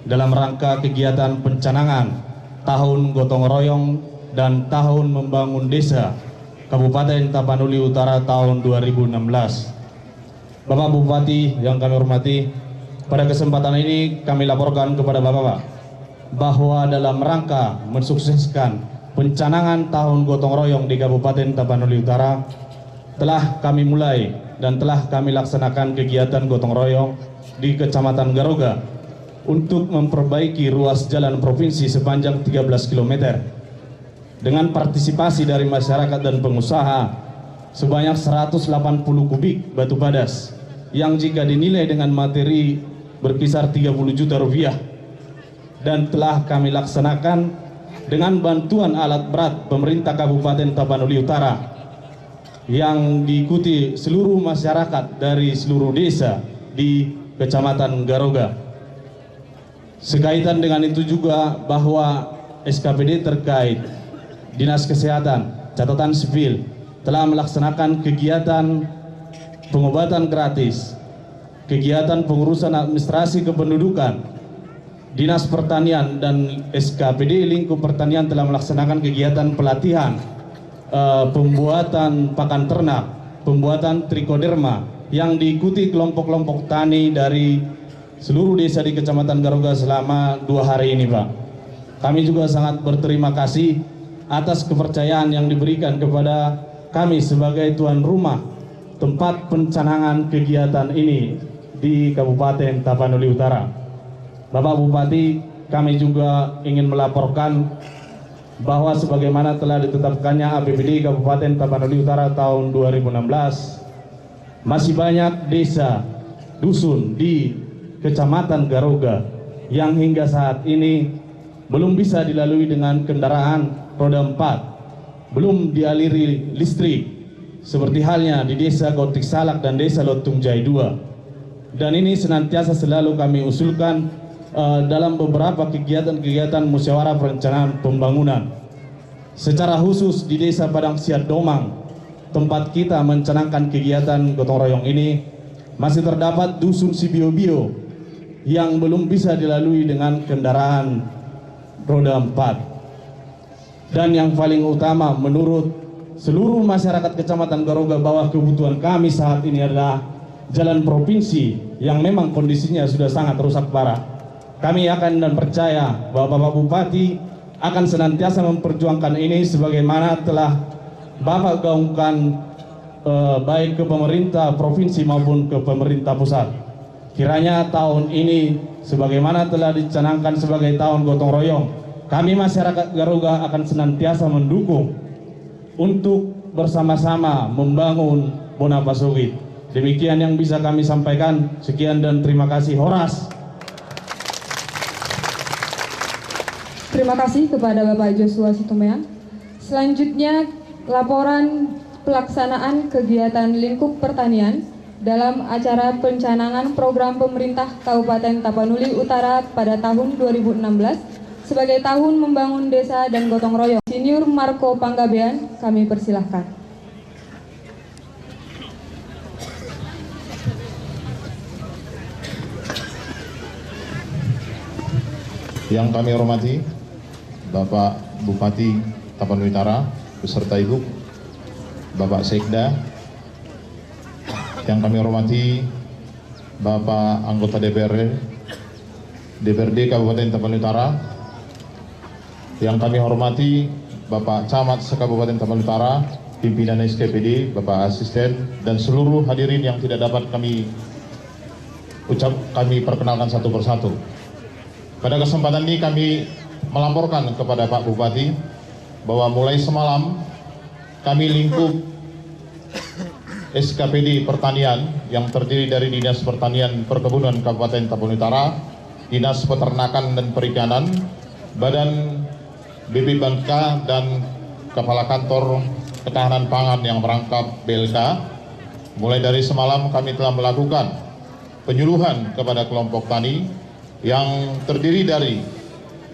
dalam rangka kegiatan pencanangan Tahun Gotong Royong dan Tahun Membangun Desa Kabupaten Tapanuli Utara tahun 2016. Bapak Bupati yang kami hormati, pada kesempatan ini kami laporkan kepada Bapak bahwa dalam rangka mensukseskan pencanangan Tahun Gotong Royong di Kabupaten Tapanuli Utara, telah kami mulai dan telah kami laksanakan kegiatan gotong royong di Kecamatan Garoga untuk memperbaiki ruas jalan provinsi sepanjang 13 km dengan partisipasi dari masyarakat dan pengusaha sebanyak 180 kubik batu padas yang jika dinilai dengan materi berkisar 30 juta rupiah, dan telah kami laksanakan dengan bantuan alat berat pemerintah Kabupaten Tapanuli Utara yang diikuti seluruh masyarakat dari seluruh desa di Kecamatan Garoga. Sekaitan dengan itu juga bahwa SKPD terkait Dinas Kesehatan, Catatan Sipil telah melaksanakan kegiatan pengobatan gratis, kegiatan pengurusan administrasi kependudukan. Dinas Pertanian dan SKPD Lingkup Pertanian telah melaksanakan kegiatan pelatihan pembuatan pakan ternak, pembuatan trikoderma yang diikuti kelompok-kelompok tani dari seluruh desa di Kecamatan Garoga selama 2 hari ini, Pak. Kami juga sangat berterima kasih atas kepercayaan yang diberikan kepada kami sebagai tuan rumah tempat pencanangan kegiatan ini di Kabupaten Tapanuli Utara. Bapak Bupati, kami juga ingin melaporkan bahwa sebagaimana telah ditetapkannya APBD Kabupaten Tapanuli Utara tahun 2016, masih banyak desa, dusun di Kecamatan Garoga yang hingga saat ini belum bisa dilalui dengan kendaraan roda 4, belum dialiri listrik, seperti halnya di Desa Gotik Salak dan Desa Lotung Jai 2. Dan ini senantiasa selalu kami usulkan dalam beberapa kegiatan-kegiatan musyawarah perencanaan pembangunan. Secara khusus di Desa Padang Siat Domang, tempat kita mencanangkan kegiatan gotong royong ini, masih terdapat dusun Sibio-bio yang belum bisa dilalui dengan kendaraan roda 4. Dan yang paling utama menurut seluruh masyarakat Kecamatan Garoga bahwa kebutuhan kami saat ini adalah jalan provinsi yang memang kondisinya sudah sangat rusak parah. Kami akan dan percaya bahwa Bapak Bupati akan senantiasa memperjuangkan ini sebagaimana telah Bapak gaungkan baik ke pemerintah provinsi maupun ke pemerintah pusat. Kiranya tahun ini sebagaimana telah dicanangkan sebagai tahun gotong royong, kami masyarakat Garoga akan senantiasa mendukung untuk bersama-sama membangun Bonapasugit. Demikian yang bisa kami sampaikan. Sekian dan terima kasih. Horas. Terima kasih kepada Bapak Joshua Situmeang. Selanjutnya, laporan pelaksanaan kegiatan Lingkup Pertanian dalam acara pencanangan program pemerintah Kabupaten Tapanuli Utara pada tahun 2016 sebagai tahun membangun desa dan gotong royong. Senior Marco Panggabean, kami persilahkan. Yang kami hormati Bapak Bupati Tapanuli Utara beserta Ibu, Bapak Sekda, yang kami hormati Bapak anggota DPRD Kabupaten Tapanuli Utara, yang kami hormati Bapak Camat se-Kabupaten Tapanuli Utara, pimpinan SKPD, Bapak Asisten, dan seluruh hadirin yang tidak dapat kami perkenalkan satu persatu. Pada kesempatan ini kami melaporkan kepada Pak Bupati bahwa mulai semalam kami lingkup SKPD Pertanian yang terdiri dari Dinas Pertanian Perkebunan Kabupaten Tapanuli Utara, Dinas Peternakan dan Perikanan, Badan BPBANKA, dan Kepala Kantor Ketahanan Pangan yang merangkap BLK. Mulai dari semalam kami telah melakukan penyuluhan kepada kelompok tani yang terdiri dari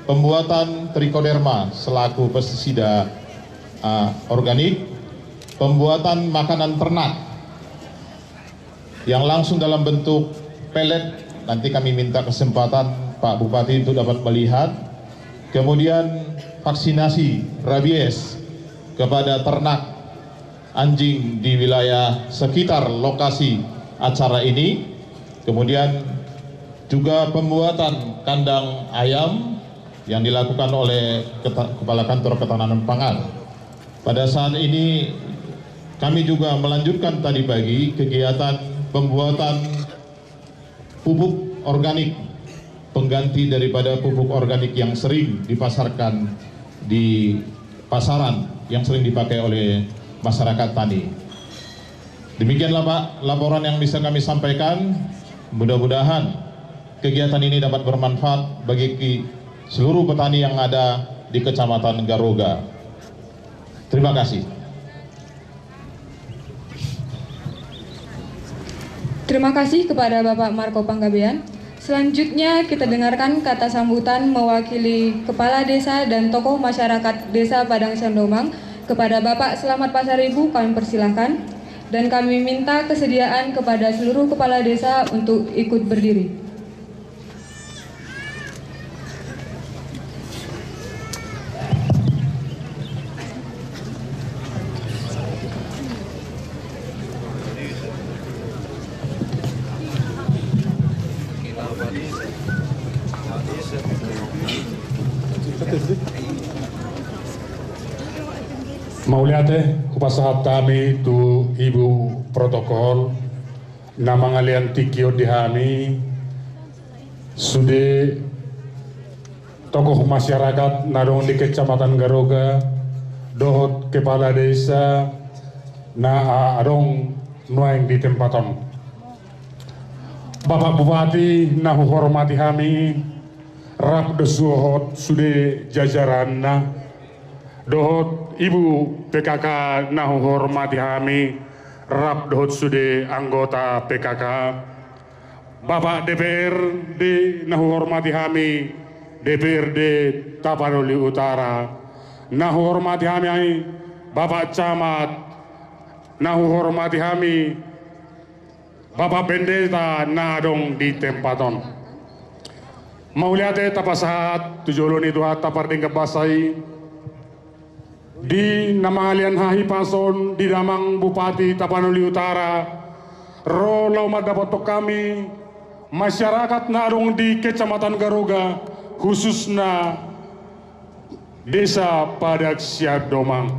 pembuatan trikoderma selaku pestisida organik, pembuatan makanan ternak yang langsung dalam bentuk pelet. Nanti kami minta kesempatan Pak Bupati untuk dapat melihat. Kemudian vaksinasi rabies kepada ternak anjing di wilayah sekitar lokasi acara ini. Kemudian juga pembuatan kandang ayam yang dilakukan oleh Kepala Kantor Ketahanan Pangan. Pada saat ini kami juga melanjutkan tadi pagi kegiatan pembuatan pupuk organik, pengganti daripada pupuk organik yang sering dipasarkan di pasaran, yang sering dipakai oleh masyarakat tani. Demikianlah Pak laporan yang bisa kami sampaikan. Mudah-mudahan kegiatan ini dapat bermanfaat bagi seluruh petani yang ada di Kecamatan Garuga. Terima kasih. Terima kasih kepada Bapak Marco Panggabean. Selanjutnya kita dengarkan kata sambutan mewakili Kepala Desa dan tokoh masyarakat Desa Padang Sandomang kepada Bapak Selamat Pasaribu. Kami persilahkan dan kami minta kesediaan kepada seluruh kepala desa untuk ikut berdiri. Mauliate kupasahat kami tu Ibu Protokol nama ngalian tikio dihami sude tokoh masyarakat nadong di Kecamatan Garuga dohot kepala desa na adong nuaing di tempaton. Bapak Bupati nahu hormati kami rap desuhot sude jajaran na dohot Ibu PKK nahu hormati kami rap dohot sude anggota PKK, Bapak DPRD nahu hormati kami DPRD Tapanuli Utara, nahu hormati kami Bapak Camat, nahu hormati kami Bapak Pendeta nadong di tempaton. Mauliate tapasahat tujulun itu hat taparding kebasai di nama alian hahi pason di damang Bupati Tapanuli Utara ro laumat dapat kami masyarakat narung di Kecamatan Garuga khususnya Desa Padak Siadomang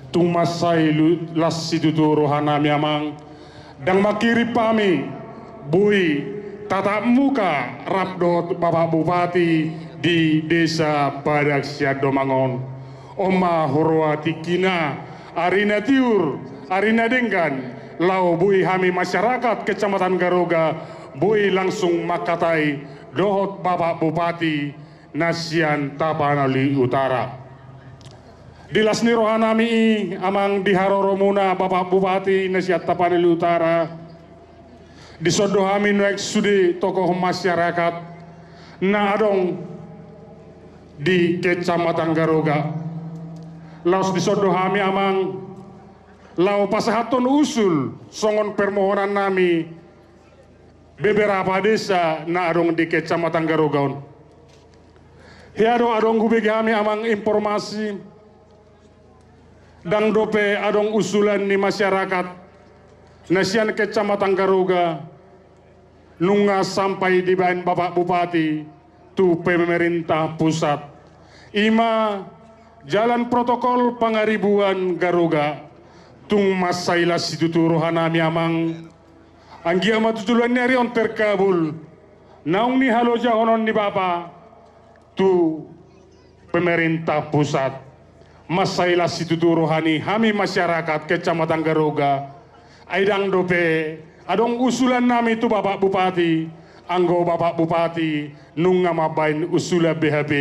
tung masai las situtu rohana miamang dan makiri pami bui tatap muka rapdot Bapak Bupati di Desa Padak Siadomangon Oma horwati kina arina tiur arina denggan lau bui hami masyarakat Kecamatan Garuga bui langsung makatai dohot Bapak Bupati Nasian Tapanuli Utara. Dilasni rohanami amang diharoromuna Bapak Bupati Nasian Tapanuli Utara disodohami naik sudi tokoh masyarakat na adong di Kecamatan Garuga. Laos disodohami amang lau pasahaton usul songon permohonan nami beberapa desa na adong di Kecamatan Garugaon. Hiado adong gubegi kami amang informasi dang dope adong usulan ni masyarakat nasian Kecamatan Garuga nunga sampai di bahan Bapak Bupati tu pemerintah pusat ima jalan protokol pangaribuan Garuga tung masaila situtu rohanami amang anggia matutulan nyari on terkabul naung ni haloja honon ni Bapa tu pemerintah pusat masaila situtu rohani hami masyarakat Kecamatan Garuga aidang dope adong usulan nami tu Bapak Bupati anggo Bapak Bupati nung ngamabain usula BHB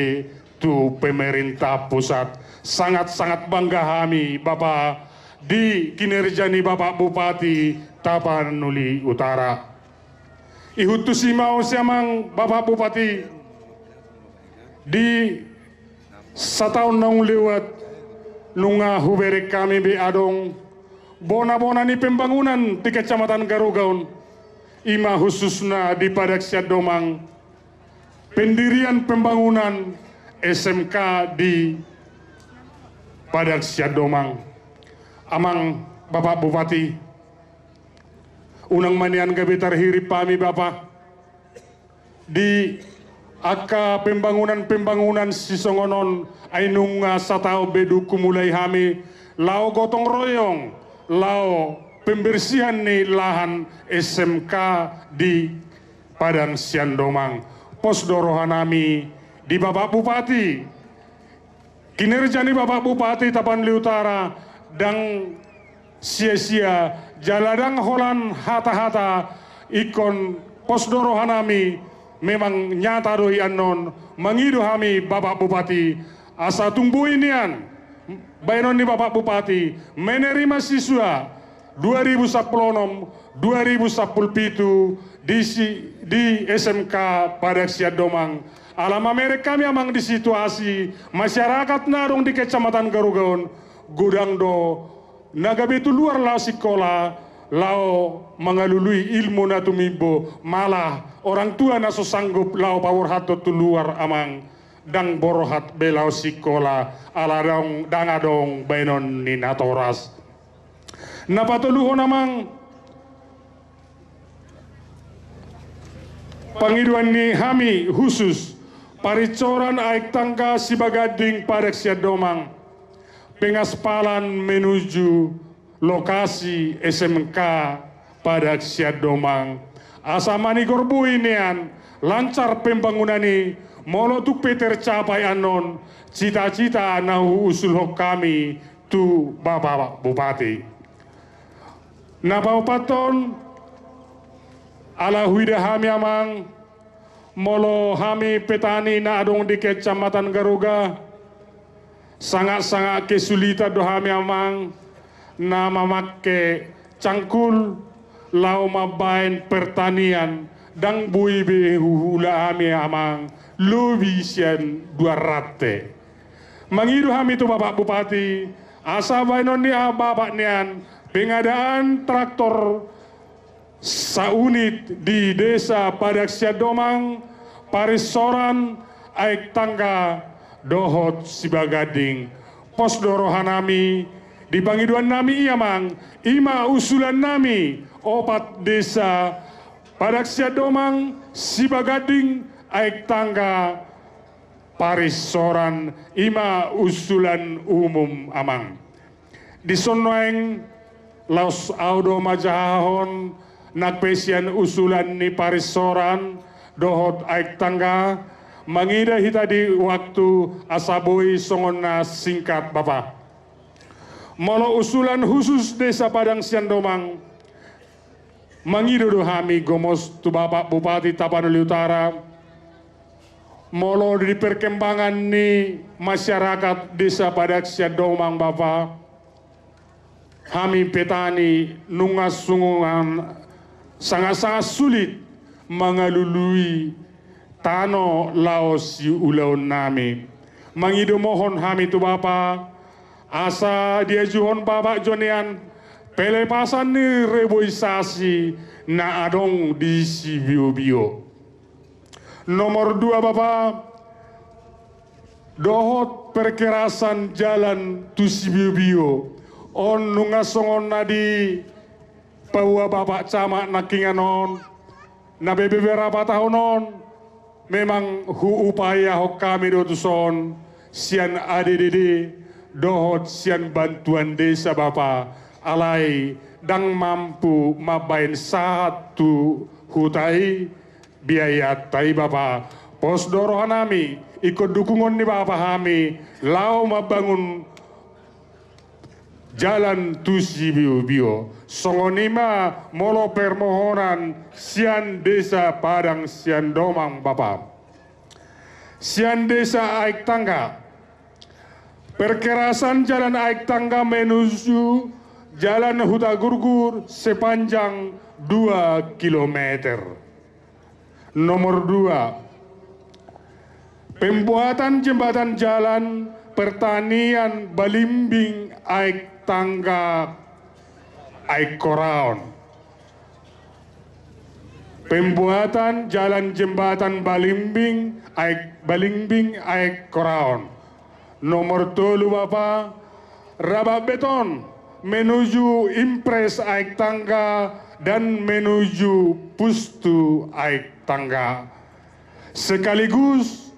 tu pemerintah pusat. Sangat-sangat bangga kami Bapak di kinerja ni Bapak Bupati Tapanuli Utara. Ihutusi mau siamang Bapak Bupati di setahun nang lewat nunga hubere kami be adong bona-bona ni pembangunan di Kecamatan Garugaon ima khususna di Padak Siadomang pendirian pembangunan SMK di Padang Siadomang. Amang Bapak Bupati, unang manian gabitar hirip pami Bapak, di aka pembangunan sisongonon ay nunga sa tao bedu kumulay hami lao gotong royong lao pembersihan ni lahan SMK di Padang Siandomang. Posdorohan nami di Bapak Bupati, kinerja ni Bapak Bupati Tapanuli Utara dan sia-sia jaladang holan hata-hata ikon posdorohan nami memang nyata doi anon mengidu kami Bapak Bupati asa tunggu inian bayanon di Bapak Bupati menerima siswa 2016 2017 di SMK Padang Siadomang. Alama mereka memang di situasi masyarakat narong di Kecamatan Garugaon gudang do naga betu luar lao sekolah lao mengalului ilmu na tumibo malah orang tua na so sanggup lao pawur hato tu luar amang dang borohat belau sekolah ala dong dangadong bainon ni natoras napatuluhon amang pangiduan ni hami khusus paricoran aik tangga Sibagading Padang Siadomang pengaspalan menuju lokasi SMK Padang Siadomang. Asa mani gorbu inian lancar pembangunan ini molo tuk tercapai anon cita-cita nahu usul hok kami tu Bapak Bupati. Napapaton ala huida hami amang molo hami petani na adong di Kecamatan Garuga sangat-sangat kesulitan dohami amang na memakai cangkul lau mabain pertanian dang bui hula hami amang lebih sian 200 mengidu hami tu Bapak Bupati asa bainon ni bapak nian pengadaan traktor saunit di desa Padang Siadomang parisoran aik tangga dohot Sibagading posdorohan nami di pangiduan nami iamang ima usulan nami opat desa Padang Siadomang Sibagading aik tangga parisoran ima usulan umum amang di sonoeng laos audo majahon nagpesian usulan ni parisoran dohot aik tangga mangida hita di waktu asaboi songon na singkat Bapak. Molo usulan khusus desa Padang Siadomang mangido do hami gomos tu Bapak Bupati Tapanuli Utara molo di perkembangan ni masyarakat desa Padang Siadomang Bapak kami petani nungas sungungan sangat-sangat sulit mengalului tano laos si ulaun nami mangido mohon kami tu Bapak asa dia juhon Bapak Jonian pelepasan ni reboisasi na adong di si bio-bio. Nomor 2 Bapak dohot perkerasan jalan tu si bio-bio on nungasongon nadi paua Bapak camak nakinganon na beberapa tahunon memang hu upaya hok kami dotuson sian ADDD dohot sian bantuan desa Bapak alai dang mampu mabain satu hutai biaya tai Bapak posdorohan nami ikut dukungan ni Bapak kami lau mabangun jalan tusi bio-bio songonima molo permohonan sian desa Padang Siadomang Bapak sian desa aik tangga perkerasan jalan aik tangga menuju jalan Huta Gurgur sepanjang 2 km. Nomor 2 pembuatan jembatan jalan pertanian Balimbing aik tangga aik koraon pembuatan jalan jembatan Balimbing Aek Koraon. Nomor 3 Bapak, rabak beton menuju Impres Aek Tangga dan menuju Pustu Aek Tangga. Sekaligus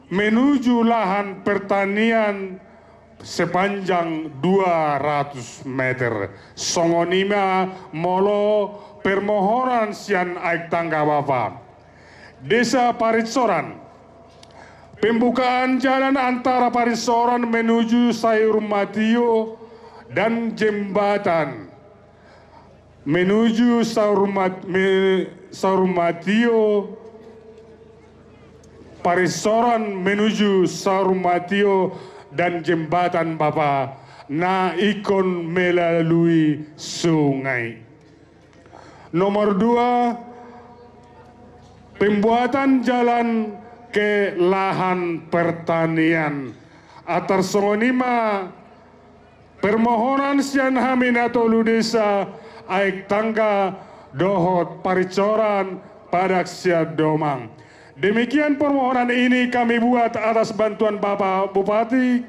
menuju lahan pertanian sepanjang 200 meter. Songonima molo permohonan sian Aek Tangga Bapak. Desa Paritsoran, pembukaan jalan antara Paritsoran menuju Sayur Matio dan jembatan menuju Sayur Matio, Paritsoran menuju Sayur Matio dan jembatan Bapak na ikon melalui sungai. Nomor 2, pembuatan jalan ke lahan pertanian. Atar songonima permohonan sian haminatolu desa Aek Tangga dohot Paritsoran padak siat domang. Demikian permohonan ini kami buat atas bantuan Bapak Bupati.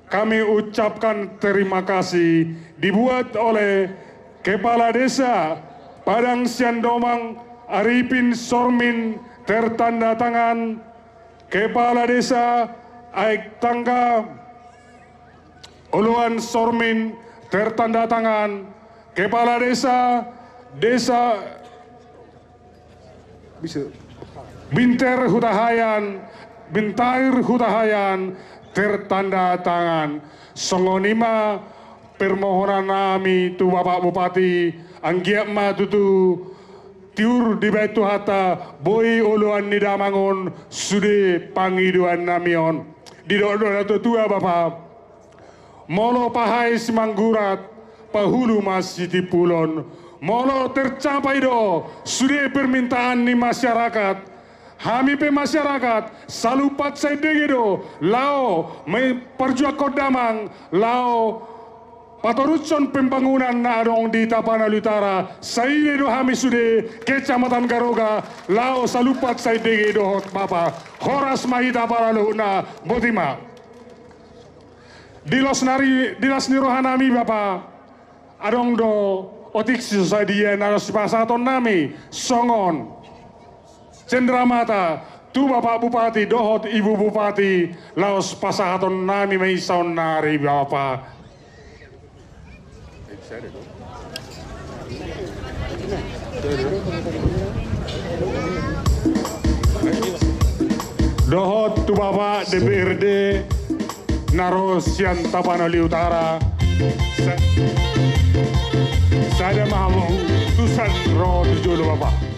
Kami ucapkan terima kasih dibuat oleh Kepala Desa Padang Sian Domang Arifin Sormin, tertanda tangan Kepala Desa Aek Tangga Uluan Sormin, tertanda tangan Kepala Desa Bintair Hutahayan, tertanda tangan. Songonima permohonan kami tu Bapak Bupati anggiak ma tutu tiur di baitu hata boy uluan nidamangon sude pangiduan namion di doa tua Bapak molo pahai simanggurat pahulu masih tipulon molo tercapai do sude permintaan ni masyarakat. Kami pe masyarakat salupat saya degedo lao perjuang kodamang lao patorutson pembangunan na adong di Tapanuli Utara saile do kami sude Kecamatan Garoga lao salupat saya degedo hot Bapa horas mahita paralu na botima dilas nirohanami Bapa adong do otik sadia naros pasaton nami songon Cendramata tu Bapak Bupati dohot Ibu Bupati laos pasahaton nami may saon nari Bapak. Dohot tu Bapak DPRD Narosian Tapanuli Utara. Saya mahamu tusan roh tujuh Bapak.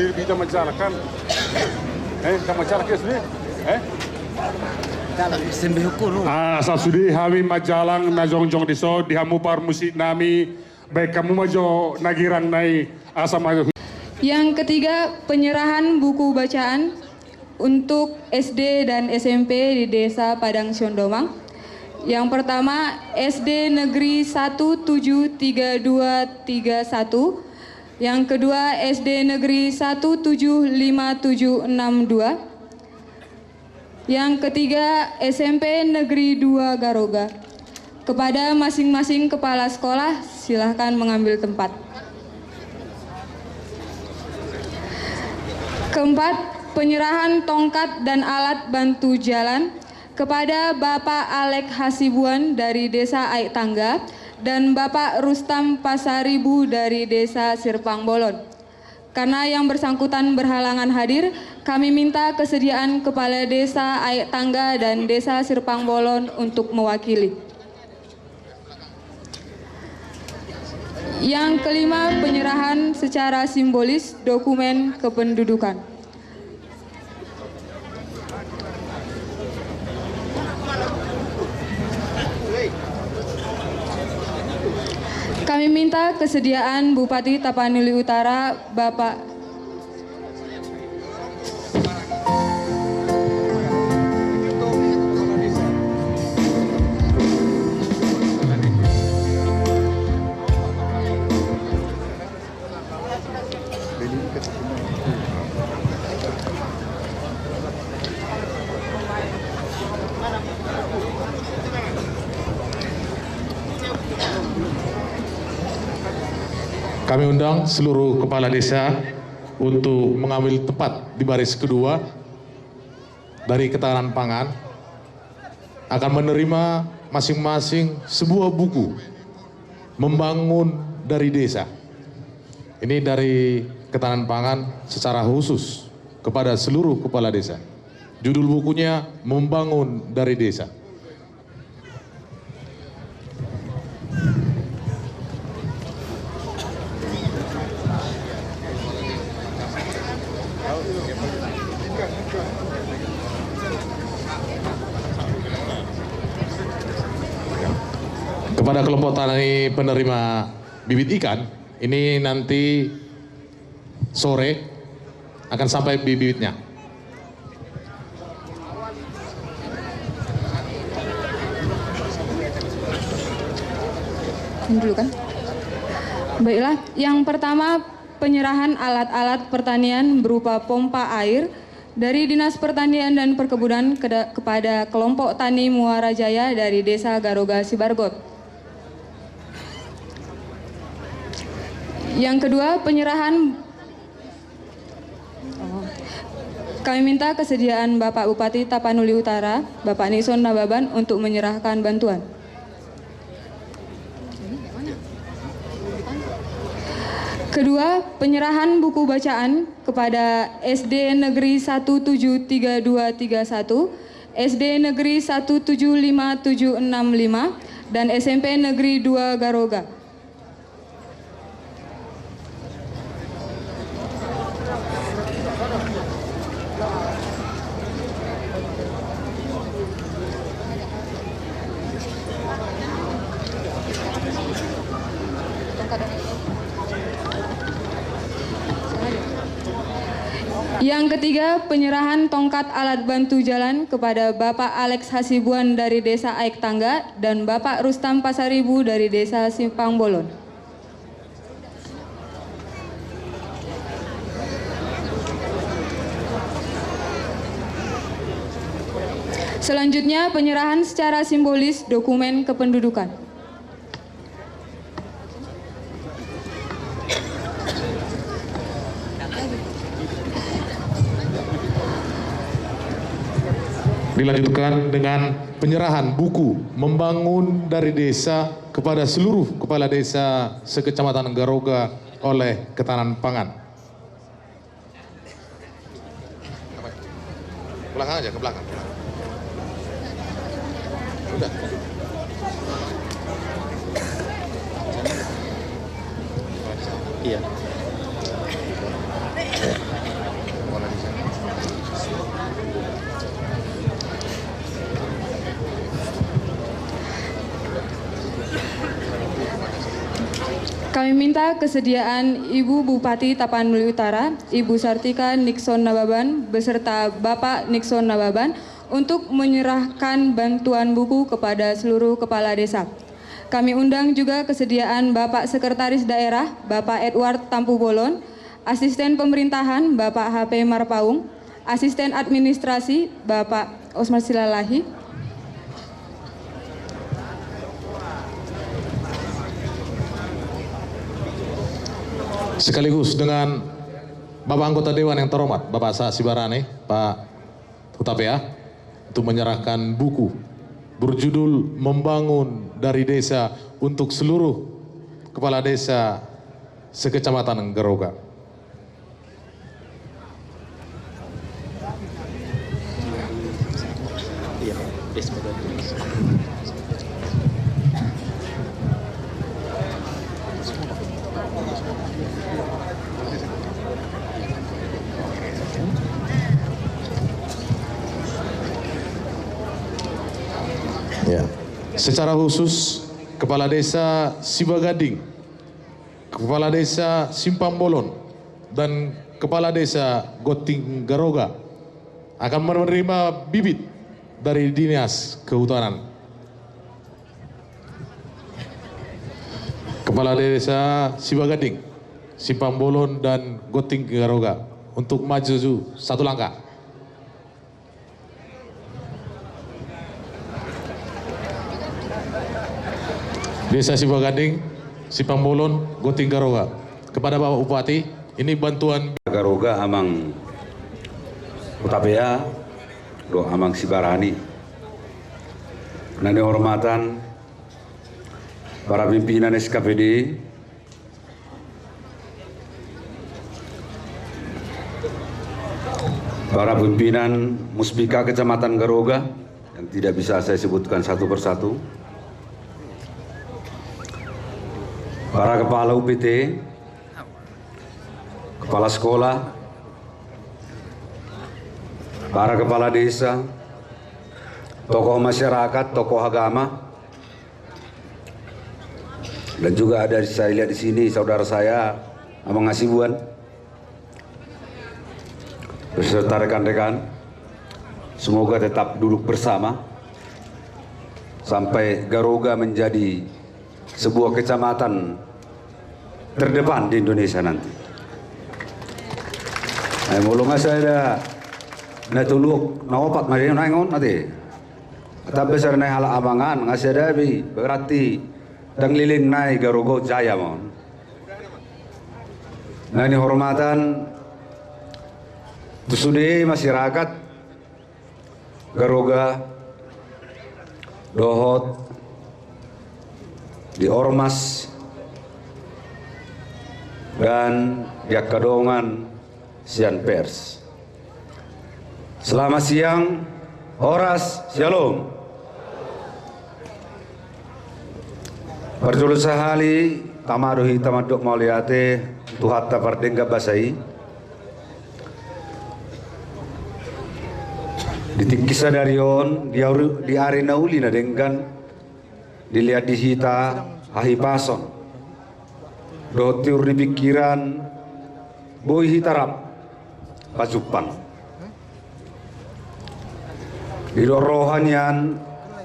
sendiri bisa mencalakan. Kamu mencalakan sendiri? Asal sudi hami majalang na jongjong diso dihamupar musik nami baik kamu majo nagirang nai asa majo. Yang ketiga, penyerahan buku bacaan untuk SD dan SMP di Desa Padang Syondomang. Yang pertama, SD Negeri 1732331. Yang kedua, SD Negeri 175762. Yang ketiga, SMP Negeri 2 Garoga. Kepada masing-masing kepala sekolah, silahkan mengambil tempat. Keempat, penyerahan tongkat dan alat bantu jalan kepada Bapak Alek Hasibuan dari Desa Aik Tangga dan Bapak Rustam Pasaribu dari Desa Sirpang Bolon. Karena yang bersangkutan berhalangan hadir, kami minta kesediaan Kepala Desa Aik Tangga dan Desa Sirpang Bolon untuk mewakili. Yang kelima, penyerahan secara simbolis dokumen kependudukan. Kami minta kesediaan Bupati Tapanuli Utara, Bapak Kami undang seluruh kepala desa untuk mengambil tempat di baris kedua dari Ketahanan Pangan, akan menerima masing-masing sebuah buku membangun dari desa. Ini dari Ketahanan Pangan secara khusus kepada seluruh kepala desa. Judul bukunya Membangun dari Desa. Kepada kelompok tani penerima bibit ikan, ini nanti sore akan sampai bibitnya. Ini dulu kan? Baiklah, yang pertama penyerahan alat-alat pertanian berupa pompa air dari Dinas Pertanian dan Perkebunan kepada kelompok tani Muara Jaya dari Desa Garoga Sibargot. Yang kedua, penyerahan kami minta kesediaan Bapak Bupati Tapanuli Utara, Bapak Nixon Nababan untuk menyerahkan bantuan. Kedua, penyerahan buku bacaan kepada SD Negeri 173231, SD Negeri 175765, dan SMP Negeri 2 Garoga. Yang ketiga, penyerahan tongkat alat bantu jalan kepada Bapak Alex Hasibuan dari Desa Aik Tangga dan Bapak Rustam Pasaribu dari Desa Simpang Bolon. Selanjutnya, penyerahan secara simbolis dokumen kependudukan. Dilanjutkan dengan penyerahan buku Membangun dari Desa kepada seluruh kepala desa sekecamatan Garoga oleh Ketahanan Pangan. Belakang aja, ke belakang. Udah. Iya. Kami minta kesediaan Ibu Bupati Tapanuli Utara, Ibu Sartika Nixon Nababan, beserta Bapak Nixon Nababan untuk menyerahkan bantuan buku kepada seluruh kepala desa. Kami undang juga kesediaan Bapak Sekretaris Daerah, Bapak Edward Tampu Bolon, Asisten Pemerintahan, Bapak HP Marpaung, Asisten Administrasi, Bapak Osmar Silalahi, sekaligus dengan Bapak Anggota Dewan yang terhormat, Bapak Sa Sibarani, Pak Hutapea, untuk menyerahkan buku berjudul Membangun dari Desa untuk seluruh kepala desa sekecamatan Garoga. Ya. Secara khusus Kepala Desa Sibagading, Kepala Desa Simpang Bolon, dan Kepala Desa Goting Garoga akan menerima bibit dari Dinas Kehutanan. Kepala Desa Sibagading, Simpang Bolon, dan Goting Garoga untuk maju satu langkah. Desa Sibagading, Simpang Bolon, Goting Garoga. Kepada Bapak Bupati, ini bantuan Garoga amang Hutapea, do amang Sibarani. Nani hormatan para pimpinan SKPD, para pimpinan Muspika Kecamatan Garoga yang tidak bisa saya sebutkan satu persatu, para kepala UPT, kepala sekolah, para kepala desa, tokoh masyarakat, tokoh agama, dan juga ada saya lihat di sini saudara saya Amang Asibuan beserta rekan-rekan. Semoga tetap duduk bersama sampai Garoga menjadi sebuah kecamatan terdepan di Indonesia nanti. Mulung saya ada tuluk nawapat mari nangon nanti. Tapi besar naik hal abangan ngasih ada berarti dan lilin naik Garoga Jaya mon. Nah ini hormatan tusudi masyarakat Garoga, Dohot, di Ormas, dan di Kadongan Sian Pers. Selamat siang, Horas, Shalom. Perjulu sahali, tamaduhi tamaduk mauliate, tuhatta pardengga basai. Ditikisa darion, di arena uli na denggan, dilihat di hita, hahi pason. Dotiur di pikiran, boy hitarap, pasupan. Di rohan yan,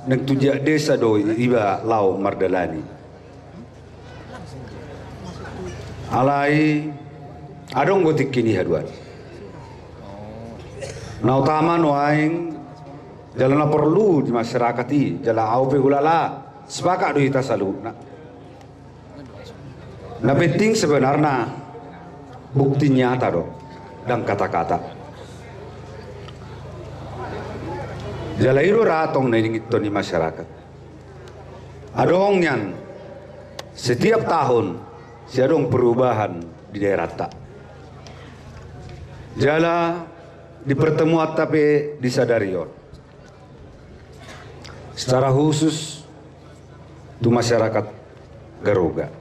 nagtujak desa doi, iba lau mardalani. Alai, adong gotik kini haduan. Na utama no aing, jalan perlu di masyarakat i, jalan aupe gulala, sepakat do kita salu. Nah penting sebenarnya bukti nyata do dan kata-kata. Jalairu ratong na itu di masyarakat. Adong yan setiap tahun siadong perubahan di daerah tak. Jala di pertemuan tapi disadarion. Secara khusus itu masyarakat Garoga.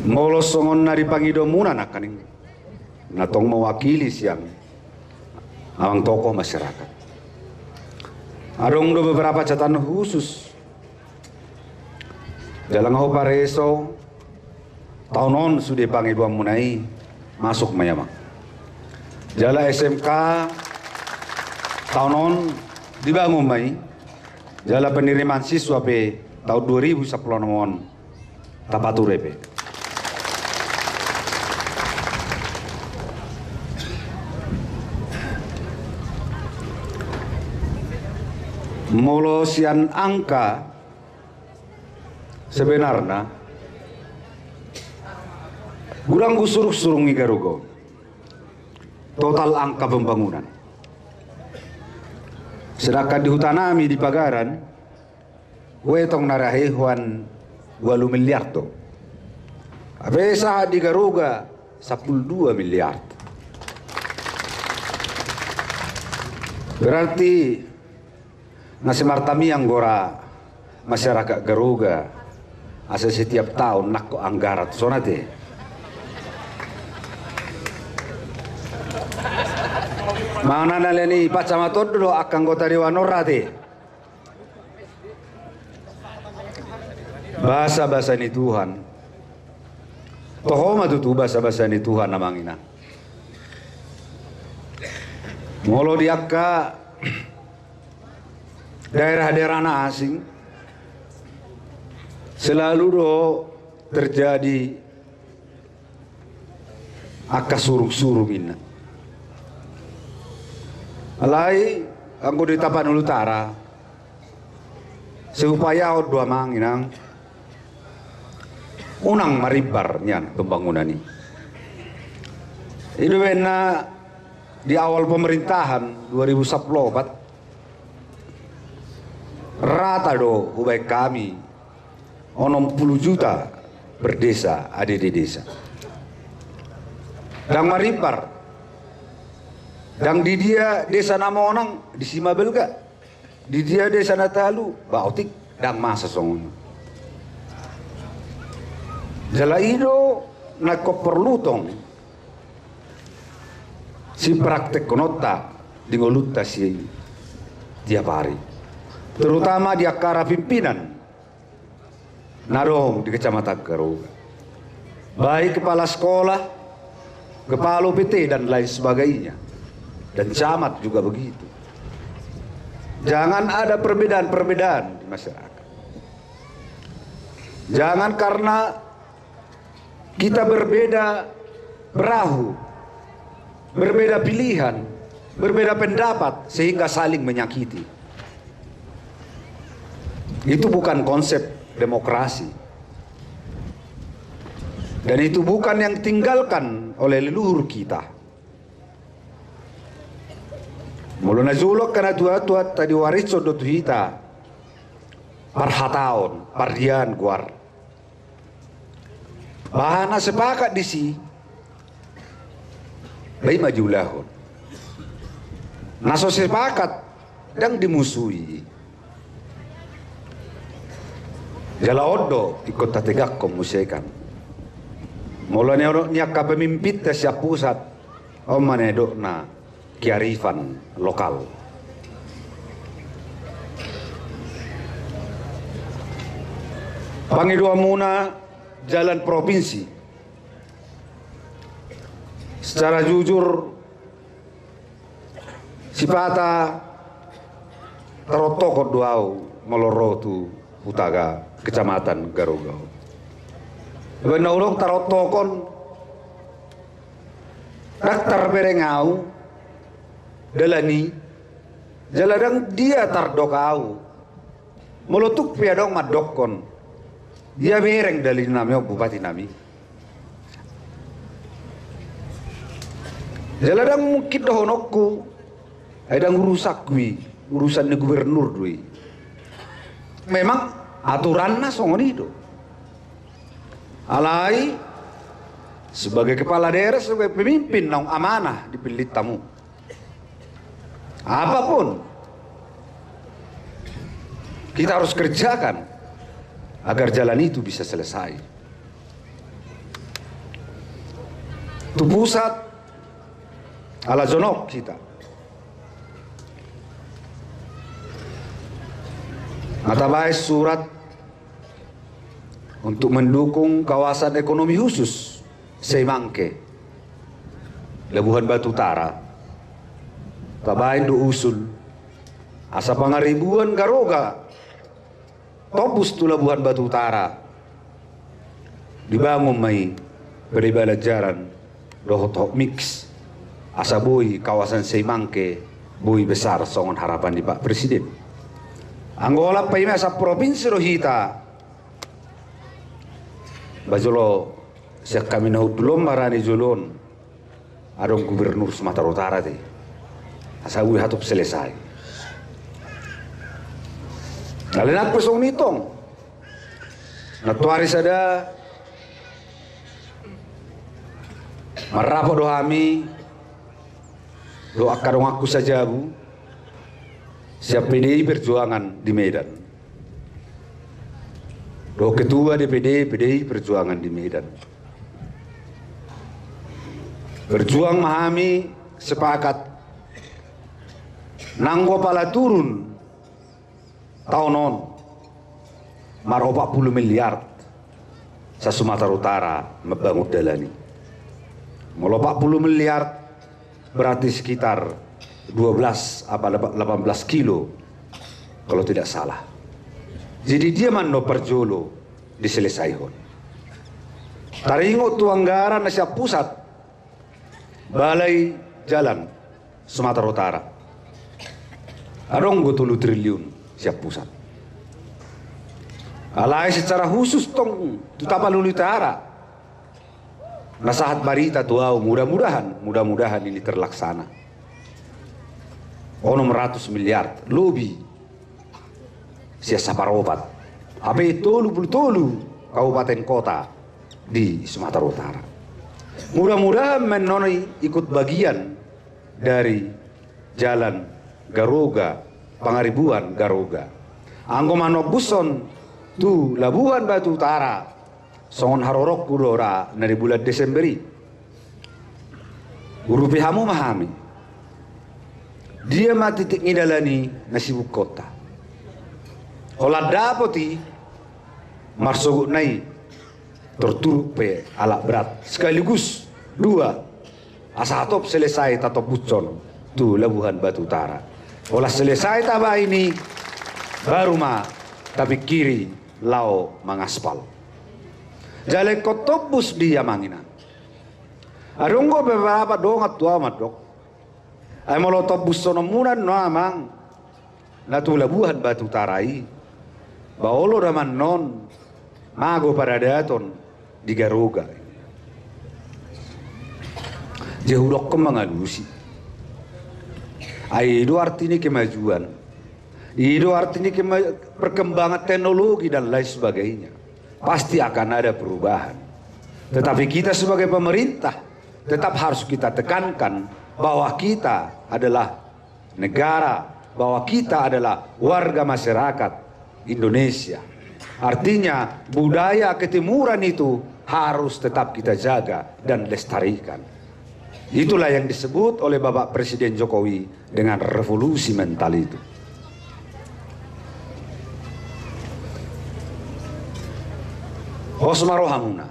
Molos songon nari pangidomuna nakaning natong mewakili siang awang tokoh masyarakat. Adong do beberapa catatan khusus. Jalan ho pareso tahun on sudah panggil dua munai masuk mayama. Jala SMK tahun on dibangun mai. Jala penerimaan siswa pe tahun 2010 nomon tapature pe. Molosian angka sebenarnya kurang gusuruk-surung igarugo total angka pembangunan. Sedangkan di Hutanami di Pagaran wetong narahehuan 8 miliar to. Abesa di Garuga 12 miliar. Berarti nasi martami yang gora masyarakat Garuga asa setiap tahun nak ko anggarat sonate. Mana naleni pacamaton dulu akan kota Dewan Norate. Bahasa-bahasa ini Tuhan. Tohoma tuh bahasa-bahasa ini Tuhan namangina. Molo diakka daerah-daerah asing selalu terjadi akka surung-surung ini. Alai anggo di Tapanuli Utara supaya dua manginang unang maribar nyan pembangunan ini. Itu benar di awal pemerintahan 2014 rata do ubai kami 60 juta per desa ada di desa. Dan maribar dan di dia desa nama orang di Simabelga, di dia desa Natalu, Bautik dan masa song. Jala ido nako perlutong si praktek konota di ngolutta si tiap hari, terutama di akara pimpinan narong di Kecamatan Garuga, baik kepala sekolah, kepala PT dan lain sebagainya. Dan camat juga begitu. Jangan ada perbedaan-perbedaan di masyarakat. Jangan karena kita berbeda perahu, berbeda pilihan, berbeda pendapat sehingga saling menyakiti. Itu bukan konsep demokrasi. Dan itu bukan yang ditinggalkan oleh leluhur kita. Mulai zulok karena tua-tua tadi waris sodot hita parhataon pardian guar bahana sepakat di si bayi maju lahon naso sepakat yang dimusuhi jala odo ikut tategak komusekan mulai niak pemimpin siap pusat omanedok na kearifan lokal. Pangidua muna jalan provinsi. Secara jujur sipata terotoko duau melorotu Hutaga Kecamatan Garuga. Benar ulung tarotokon daktar berengau dalani jaladang dia tardokau melutuk piadong madokon dia mereng dari namanya bupati nami jaladang mungkin dohonokku adang rusak wi urusan di gubernur dui memang aturannya songon itu alai sebagai kepala daerah sebagai pemimpin nong amanah dipilih tamu apapun kita harus kerjakan agar jalan itu bisa selesai. Itu pusat ala zonok kita. Ngatabai surat untuk mendukung kawasan ekonomi khusus Seimangke, Labuhan Batu Utara. Tabain do usul asa pangaribuan garoga tobus tu Labuhan Batu Utara dibangun mai peribalajaran dohot mix asa boi kawasan Seimangke boi besar songon harapan di Pak Presiden. Anggola pa asa provinsi rohita bajolo siak kami nahut dulom marani julon adong gubernur Sumatera Utara teh asa ui hatup selesai. Kalian apa song nitong? Natuari sada marapa do hami do akadong aku saja bu siap PDI Perjuangan di Medan. Do ketua DPD PDI Perjuangan di Medan. Berjuang memahami sepakat nanggo pala turun tahun on maro 40 miliar sa Sumatera Utara membangun dalani. Molo 40 miliar berarti sekitar 12 apa 18 kilo kalau tidak salah. Jadi dia mano perjolo diselesaihon. Taringo tu anggaran nasiap pusat Balai Jalan Sumatera Utara. Adong 20 triliun siap pusat. Alai secara khusus tong tutapa lulu utara. Nasahat barita tuau mudah-mudahan ini terlaksana. 600 miliar lebih siasa parobat. Apa itu tolu kabupaten kota di Sumatera Utara. Mudah-mudahan menonoi ikut bagian dari jalan Garoga, pangaribuan Garoga. Anggo mano buson tu Labuhan Batu Utara. Songon harorok kudora dari bulan Desemberi. Guru pihamu mahami. Dia mati titik ngidalani nasibuk kota. Olah dapoti marsugut nai terturuk pe alat berat. Sekaligus dua asatop selesai tato bucon tu Labuhan Batu Utara. Olah selesai taba ini baru ma tapi kiri lao mengaspal. Jale kotobus dia mangina. Arunggo beberapa dongat tua madok. Ay molotobus sono munan no amang. Natu Labuhan Batu Tarai. Baolo raman non mago paradaton di Garoga. Jehudok kemangalusi. Itu artinya kemajuan. Itu artinya perkembangan teknologi dan lain sebagainya. Pasti akan ada perubahan. Tetapi kita sebagai pemerintah tetap harus kita tekankan bahwa kita adalah negara, bahwa kita adalah warga masyarakat Indonesia. Artinya budaya ketimuran itu harus tetap kita jaga dan lestarikan. Itulah yang disebut oleh Bapak Presiden Jokowi dengan revolusi mental itu. Osmarohamuna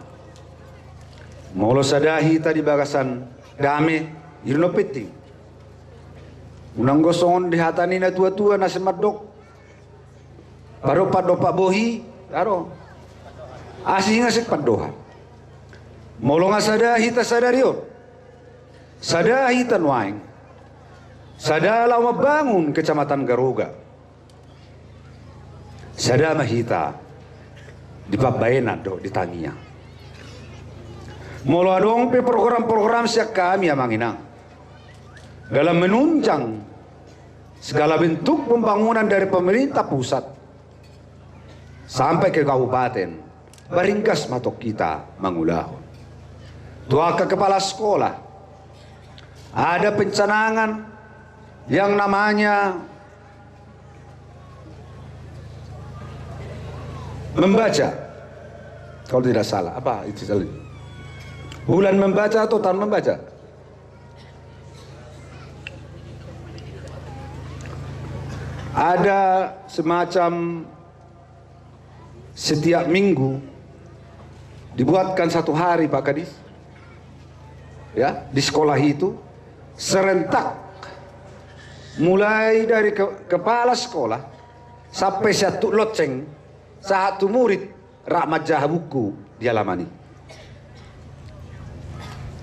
molo sadahi tadi bagasan dame irno penting unang gosongon dihatani na tua-tua na semadok baru padopa bohi aro asing ngasik padoha molo nga sadahi ta sadario sadahi tanwaing sadala mabangun Kecamatan Garoga sada mahita di Pabaena do di Tania. Molo adong pe program-program siak kami ya manginang. Dalam menunjang segala bentuk pembangunan dari pemerintah pusat sampai ke kabupaten, baringkas matok kita mangulahon. Tuaka kepala sekolah, ada pencanangan yang namanya membaca, kalau tidak salah, apa itu salah? Bulan membaca atau tahun membaca? Ada semacam setiap minggu dibuatkan satu hari Pak Kadis, ya, di sekolah itu serentak, mulai dari kepala sekolah sampai satu loceng, satu murid rak majah buku di halaman ini,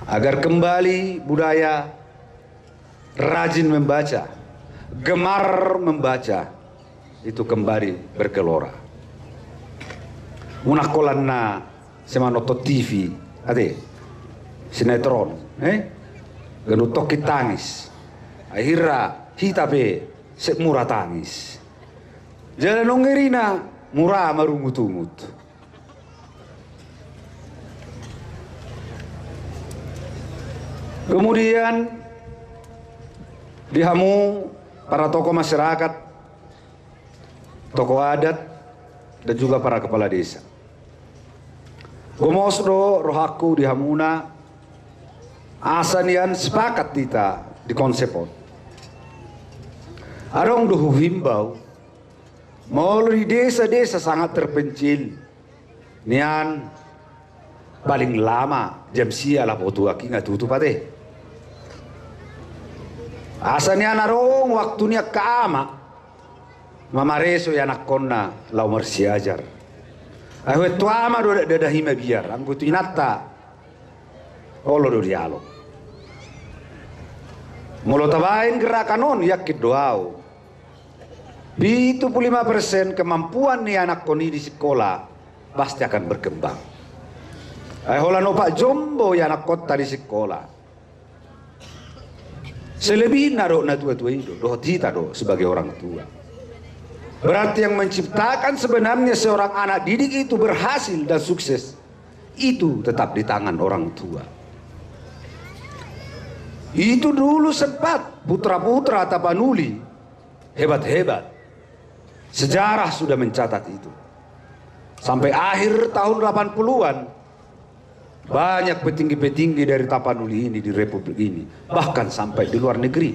agar kembali budaya rajin membaca, gemar membaca itu kembali bergelora. Unakolanna semanoto TV, ade sinetron, genutok tangis, akhirnya hitape murah tangis, jalan nongerina murah marungut-ungut. Kemudian dihamu para tokoh masyarakat, tokoh adat, dan juga para kepala desa. Gomosdo rohaku dihamuna asanian sepakat kita di konsepon. Arong dohu himbau melalui desa-desa sangat terpencil. Nian paling lama jam sia lah potua kinga tutup ate. Asanian arong waktunya kaama mamareso ya nakonna lau marsiajar. Ahwe tuama do dadahima biar angku tinata olo do dialo. Molo tabain gerakan on yakit doau. 75% kemampuan nih anak koni di sekolah pasti akan berkembang. Hola no Pak Jombo ya anak kota di sekolah. Selebihnya do na tua itu do kita do sebagai orang tua. Berarti yang menciptakan sebenarnya seorang anak didik itu berhasil dan sukses itu tetap di tangan orang tua. Itu dulu sempat putra-putra Tapanuli hebat-hebat. Sejarah sudah mencatat itu. Sampai akhir tahun 80-an banyak petinggi-petinggi dari Tapanuli ini di Republik ini, bahkan sampai di luar negeri.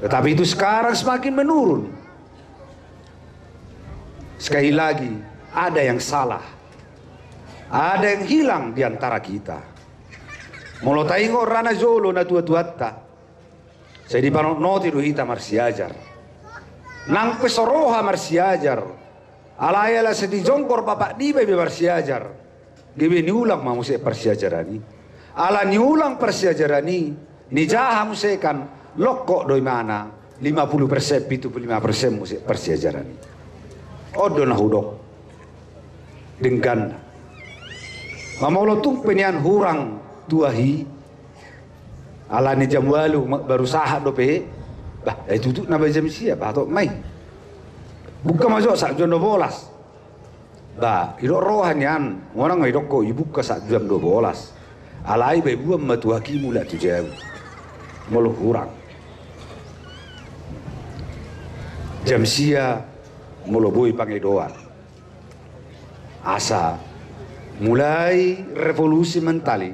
Tetapi itu sekarang semakin menurun. Sekali lagi, ada yang salah, ada yang hilang di antara kita. Molo taingo rana jolo na tua-tuatta, saya dipanok noti do hita marsiajar. Nang pesoroha marsiajar, alayala sedi jongkor bapak di bebe marsiajar. Gebe ni ulang mau se persiajarani. Ala ni ulang persiajarani, ni jaha musekan lokok doi mana 50% 75% musik persiajarani. Odo na hudok dengan mamolotung penian hurang tuahi ala ni jam walu berusaha dope bah itu tuh nabe jam siapa atau mai buka masuk sak jam 12 bah idok rohanian orang idok ko ibu ke sak jam 12 alai be buam matuaki mula tu jauh molo hurang jam sia mulobui pangidoan asa mulai revolusi mentali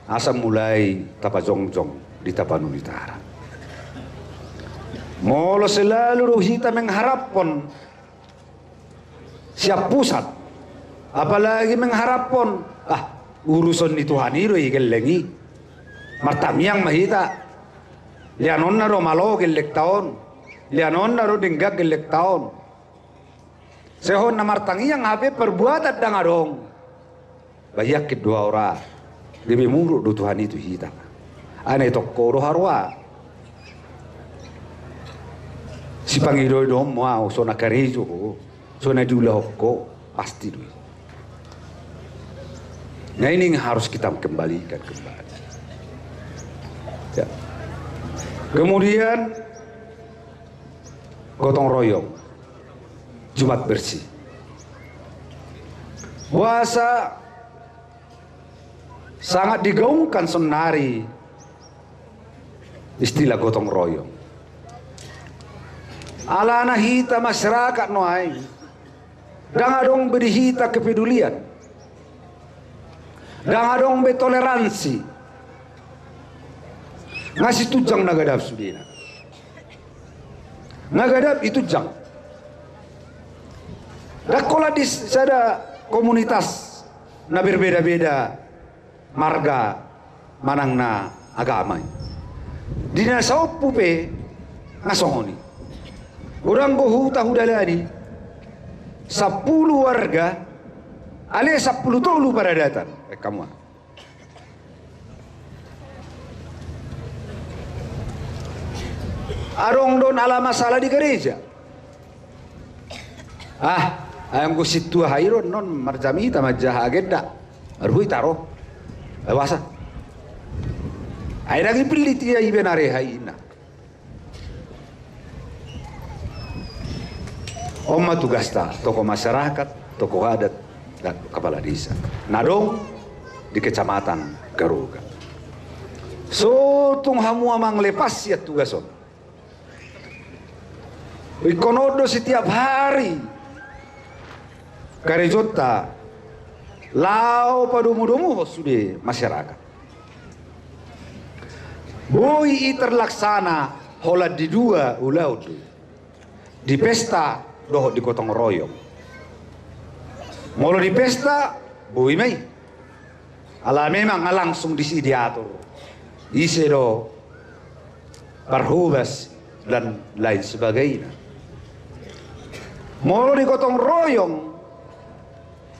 asa mulai tapajongjong di Tapanuli Utara. Molo selalu kita mengharapkan siap pusat apalagi mengharapkan urusan di Tuhan itu igelengi martamiang mahita lianon na ro malo gelek taon lianon na ro denggak gelek taon. Sehon namartangi yang habe perbuatan dangadong. Banyak kedua orang. Lebih muruk do Tuhan itu hitam. Ane toko do harwa. Si pangido dom mau sona karejo, sona dula hokko pasti do. Nah ini yang harus kita kembalikan kembali. Ya. Kemudian gotong royong. Jumat bersih. Puasa sangat digaungkan senari istilah gotong royong. Alana hita masyarakat noai. Dangadong berhita kepedulian. Dangadong betoleransi. Ngasih tujang nagadap sudina. Nagadap itu jang. Dakola di sada komunitas na berbeda-beda marga manang na agama. Dina sa pupe ngasongoni. Orang bohuta hudalani 10 warga ale 10 tolu pada datang. Kamu. Arong don ala masalah di gereja. Ayam ku situ hairon non marjami tamajah agenda. Arhui taro. Wasa. Ay lagi pilih dia ibenare haina. Oma tugas ta, tokoh masyarakat, tokoh adat, dan kepala desa. Nadong di kecamatan Garuga. So tung hamu amang lepas ya tugason. Ikonodo setiap hari karejota lao padumu-dumu sudah masyarakat. Boi terlaksana holat di 2 ulau di pesta doh di gotong royong. Molo di pesta boi mai ala memang langsung diatur isi do parhubas dan lain sebagainya. Molo di gotong royong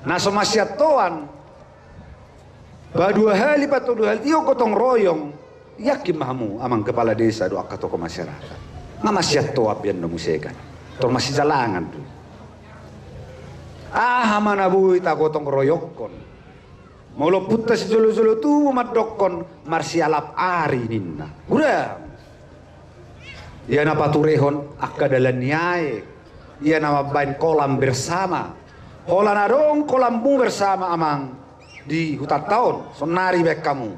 naso masyatoan ba 2 hali patu 2 hali tio gotong royong yakin mahamu amang kepala desa do akka tokoh masyarakat nga masyato apian no musekan tor masih jalangan tu mana bui ta gotong royokon molo putta si jolo-jolo tu madokon marsialap ari ninna udah ia na paturehon akka dalan niae ia nama bain kolam bersama hola nadong kolammu bersama amang di hutan tahun sonari bek kamu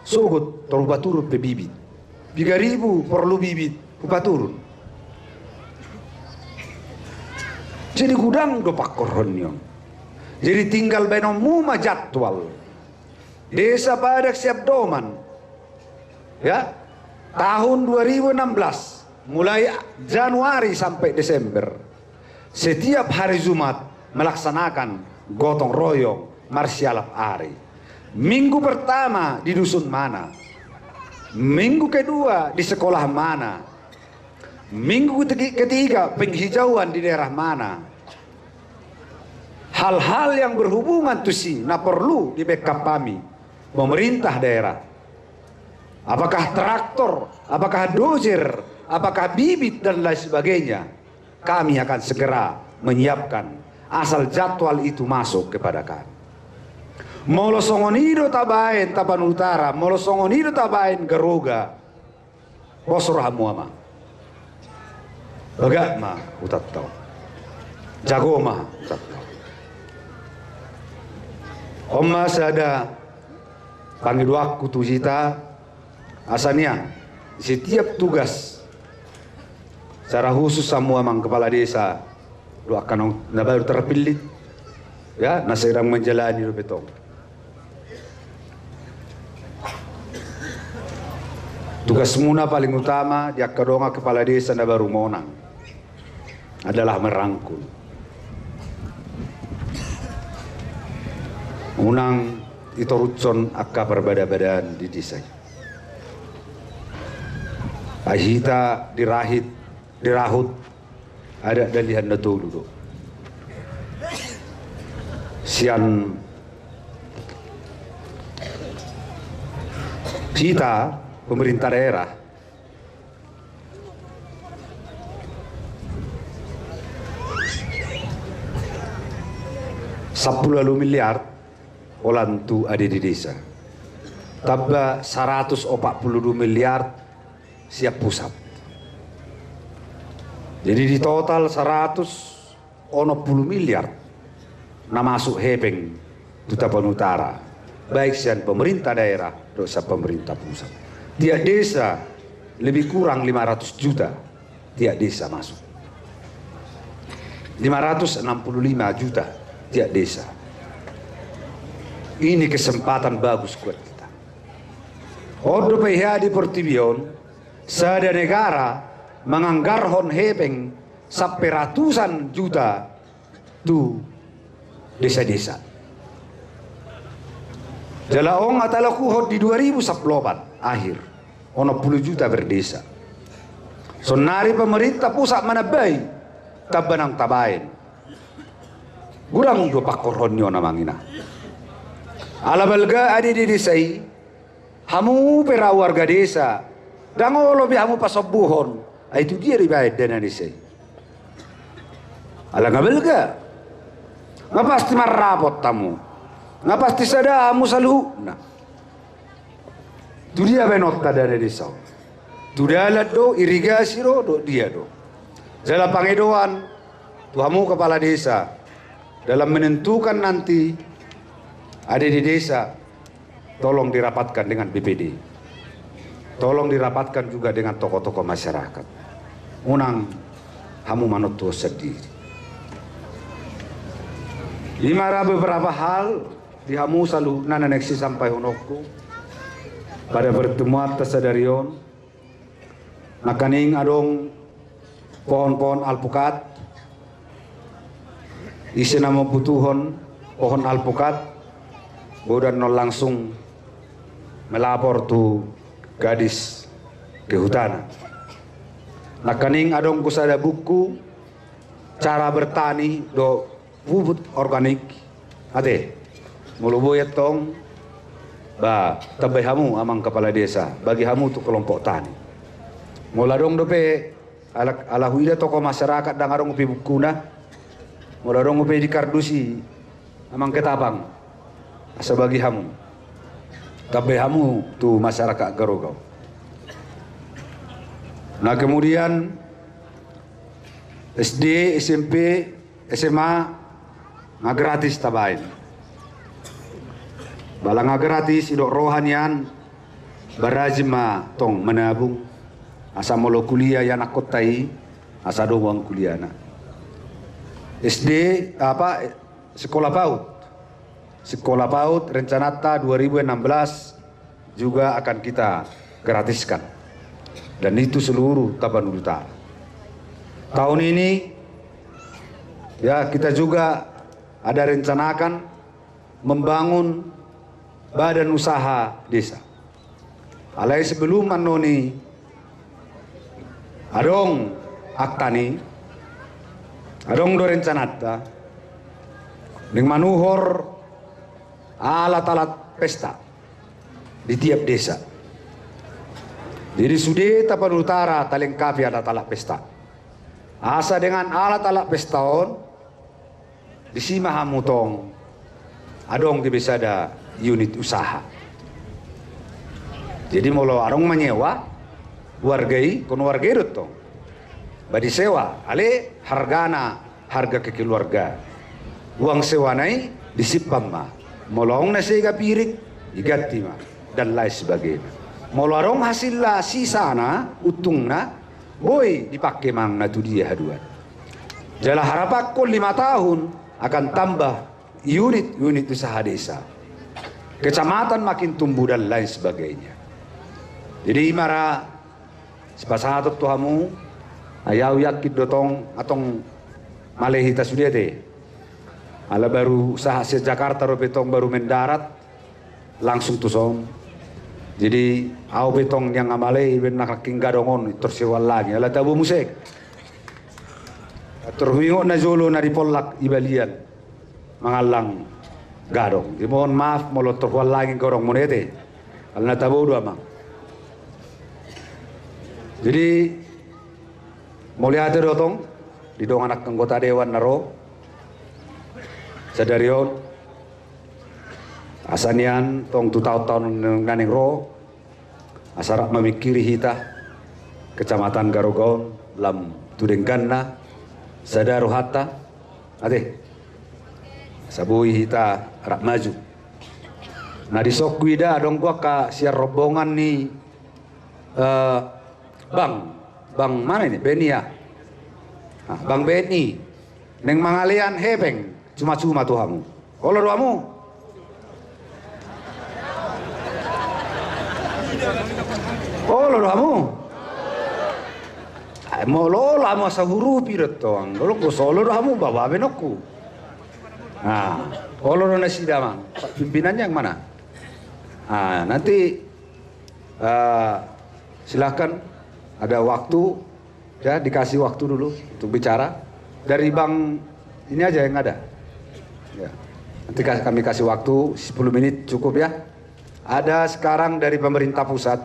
sugut toruba turun pe bibit 3.000 perlu bibit upa turun jadi gudang do pakkorhonyon jadi tinggal benomu ma jadwal desa Badak siap doman ya tahun 2016 mulai Januari sampai Desember setiap hari Jumat melaksanakan gotong royong marsialap ari. Minggu pertama di dusun mana, minggu kedua di sekolah mana, minggu ketiga penghijauan di daerah mana. Hal-hal yang berhubungan tuh sih, nah perlu di backup kami pemerintah daerah. Apakah traktor, apakah dozer, apakah bibit dan lain sebagainya, kami akan segera menyiapkan asal jadwal itu masuk kepada kami. Molo songonido tabain Tapan Utara, molo songonido tabain Garuga, bosor hamuama, bagat ma utattau, jago ma utattau. Oma sada panggil waktu tu cita asania setiap tugas secara khusus semua mang kepala desa doakan na baru terpilih ya naserang menjalani do betong tugas muna paling utama dia kedonga kepala desa na baru monang adalah merangkul unang itu rucon akka berbeda-bedaan di desa ahita dirahut ada dalihan dato dulu sian kita pemerintah daerah $10 miliar olantu ada di desa tabba 142 miliar siap pusat jadi di total 110 miliar na masuk hepeng di Tapan Utara baik sian pemerintah daerah dosa pemerintah pusat tiap desa lebih kurang 500 juta tiap desa masuk 565 juta tiap desa ini kesempatan bagus buat kita Odo PH di Portibion sada negara menganggarhon hepeng sampai ratusan juta tu desa-desa. Jalaong atala kuhot di 2014 akhir. Ono 10 juta berdesa. Sonari pemerintah pusat manabai tabanang tabain. Gurang do pakoronyo namangina. Ala balga adi di desai. Hamu pera warga desa. Dangolo bi hamu pasobuhon. Itu dia ribayat dana desai. Ala ngabalga. Ngapasti marapot tamu. Ngapasti sada hamu salu. Nah. Tu dia benota dana desa. Tu dalat do irigasi do dia do. Jala pangedoan tu hamu kepala desa dalam menentukan nanti ada di desa, tolong dirapatkan dengan BPD, tolong dirapatkan juga dengan tokoh-tokoh masyarakat. Unang hamu manut tu sedih. Imara beberapa hal di hamu selalu nananeksi sampai honokku pada pertemuan tasadarion nakaning adong pohon-pohon alpukat isi nama butuhon pohon alpukat bodan nol langsung melapor tu gadis kehutanan. Nakaning adong kusada buku cara bertani do pupuk organik ate muluboyat tong ba tabay hamu amang kepala desa bagi hamu tu kelompok tani muladong dope ala huida tokoh masyarakat dang arong upi bukuna muladong upi di kardusi amang ketabang asa bagi hamu tabay hamu tu masyarakat Garogau. Nah kemudian SD, SMP, SMA nga gratis tabain. Bala nga gratis idok rohanian barajima tong menabung asa molo kuliah yan akot tai asa doang kuliah na. SD sekolah PAUD. Sekolah PAUD rencanata 2016 juga akan kita gratiskan. Dan itu seluruh Tapanuli Utara. Tahun ini ya kita juga ada rencanakan membangun badan usaha desa. Alai sebelum manoni adong aktani adong do rencanata ning manuhor alat-alat pesta di tiap desa. Jadi sudah Tapanuli Utara talengkapi alat-alat pesta. Asa dengan alat-alat pestaon disima hamutong adong di bisa ada unit usaha. Jadi molo arong menyewa wargai kono wargai tong. Badi sewa ale harga kekeluarga. Uang sewa nai disipam ma. Molong na sega pirik igati ma dan lain sebagainya. Molo arong hasil la sisa na utung na boy dipakai mang na tu dia haduan. Jala harapak ko 5 tahun akan tambah unit usaha desa. Kecamatan makin tumbuh dan lain sebagainya. Jadi imara sepasahatot tuhamu ayaw yakit dotong atong malehita sudete. Ala baru usaha se Jakarta ro betong baru mendarat langsung tusom. Jadi au betong yang amale ben nakaking gadongon tersewa lagi. Ala tabu musik. Terhuingo na jolo na dipollak ibalian mangalang gadong. Mohon maaf molo terhual lagi gorong monete. Ala tabu dua mang. Jadi mulia ate dotong di dong anak anggota dewan naro sadarion asanian tong tu tahun nganing ro asarak memikiri hita kecamatan Garogau lam tudengganna sadaru hatta ade sabui hita rak maju nah di sokwida dong gua ka siar rombongan ni bang mana ini Benia nah, Bang Beni neng mangalian hebeng cuma-cuma tuhamu kalau doamu mau lo lama sahuru piret toang kalau ko solo doamu bawa benokku Nah, Olo Nasida mang, pimpinannya yang mana? Nah, nanti silahkan ada waktu, ya dikasih waktu dulu untuk bicara. Dari Bang ini aja yang ada. Ya. Nanti kami kasih waktu 10 menit cukup ya. Ada sekarang dari pemerintah pusat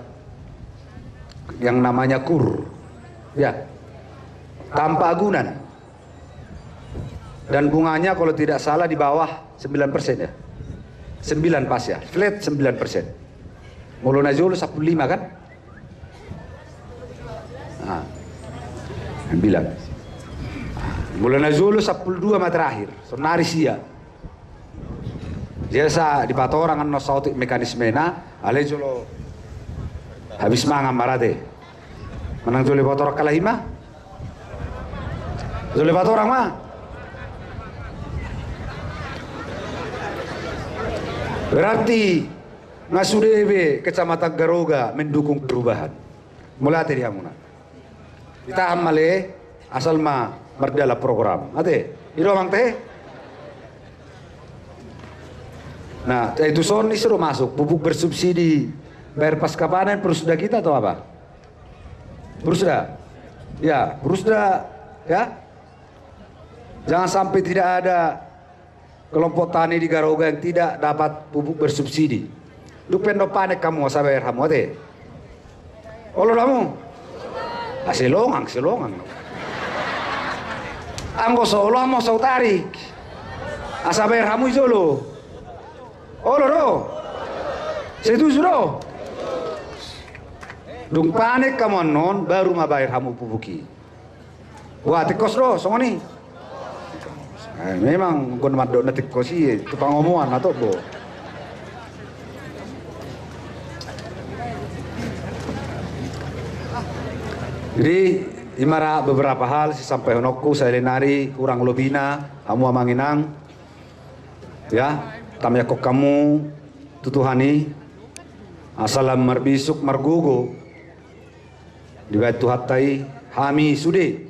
yang namanya KUR, ya, tanpa agunan. Dan bunganya kalau tidak salah di bawah 9% ya. 9 pas ya, flat 9%. Molo Najolo 15 kan? Nah, 9. Molo Najolo 12 mah terakhir, sonari sia. Biasa di patoran kan nosautik mekanisme na, ale jolo habis mangam marate. Menang jole patoran kalahima. Jole patoran mah. Berarti Ngasudewe Kecamatan Garoga mendukung perubahan. Mulai dia muna. Kita amale asal ma berdala program. Ate, itu mang teh. Nah, itu soni suruh masuk pupuk bersubsidi bayar pasca panen perusda kita atau apa? Perusda. Ya, perusda ya. Jangan sampai tidak ada kelompok tani di Garoga yang tidak dapat pupuk bersubsidi. Lu pendo panek kamu sa bayar hamu ate. Olo kamu. Silongang. Anggo solo amo sa tarik. Asa bayar hamu solo. Olo do. Setuju do. Dung panek kamu non baru mabayar hamu pupuki. Wah tikos do songoni. Memang kon madok netik kosi tukang omongan atau bo. Jadi imara beberapa hal si sampai honokku saya lenari kurang lebihna kamu amanginang ya tamya kok kamu tutuhani asalam marbisuk margogo di bait tuhatai hami sude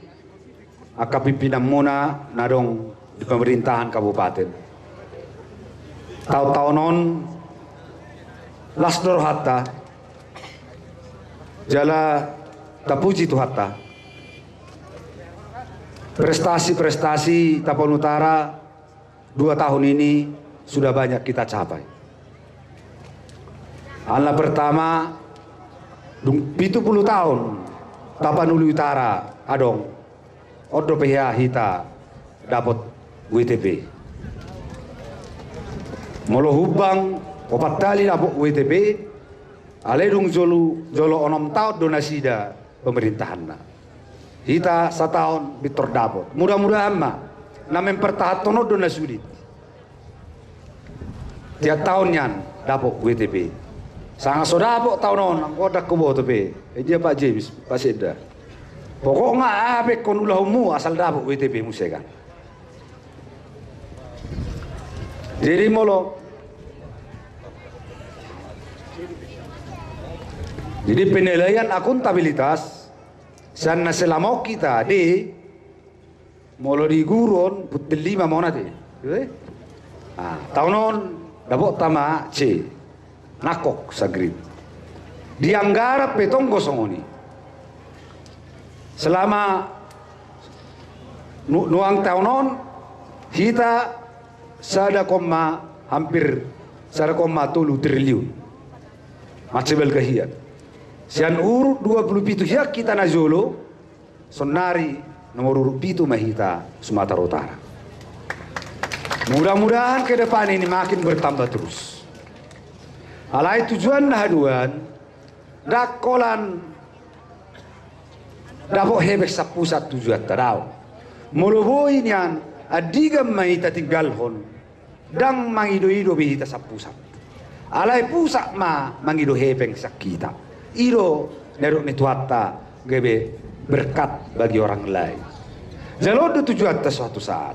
akapimpinan muna nadong di pemerintahan kabupaten. Tahu-tahu non lasdor hatta jala tapuji tu hatta prestasi-prestasi Tapon Utara 2 tahun ini sudah banyak kita capai. Ala pertama 70 tahun Tapanuli Utara adong odo PH hita dapat WTP. Molo hubang opat kali dapat WTP. Aledung jolo onom tahun donasida pemerintahan na. Hita setahun bitor dapat. Mudah-mudahan mah namen pertahatono donasudi. Tiap tahunnya dapat WTP. Sangat sodapok tahun on angkodak kubo tepe. Dia Pak James, Pak Seda. Pokoknya abe kon ulahmu asal dapat WTP musega. Jadi molo. Jadi penilaian akuntabilitas sana selama kita di molo di gurun putel 5 mau nanti. Tahun on dapat tama C. Nakok sagrit. Dianggap petong gosong ini. Selama nuang tahun on kita sada koma hampir sada koma 3 triliun. Macebel kehian. Sian urut 27 ya kita najolo sonari nomor urut 7 mahita Sumatera Utara. Mudah-mudahan ke depan ini makin bertambah terus. Alai tujuan haduan dakolan dapok hebek sa pusat tujuan tadaw. Muluboy niyan adigam mahita tinggalhon dang mangido-ido bihita sa pusat. Alay pusat ma mangido hebeng sa kita. Iro nerok nituata gebe berkat bagi orang lain. Jalodo tujuan suatu saat.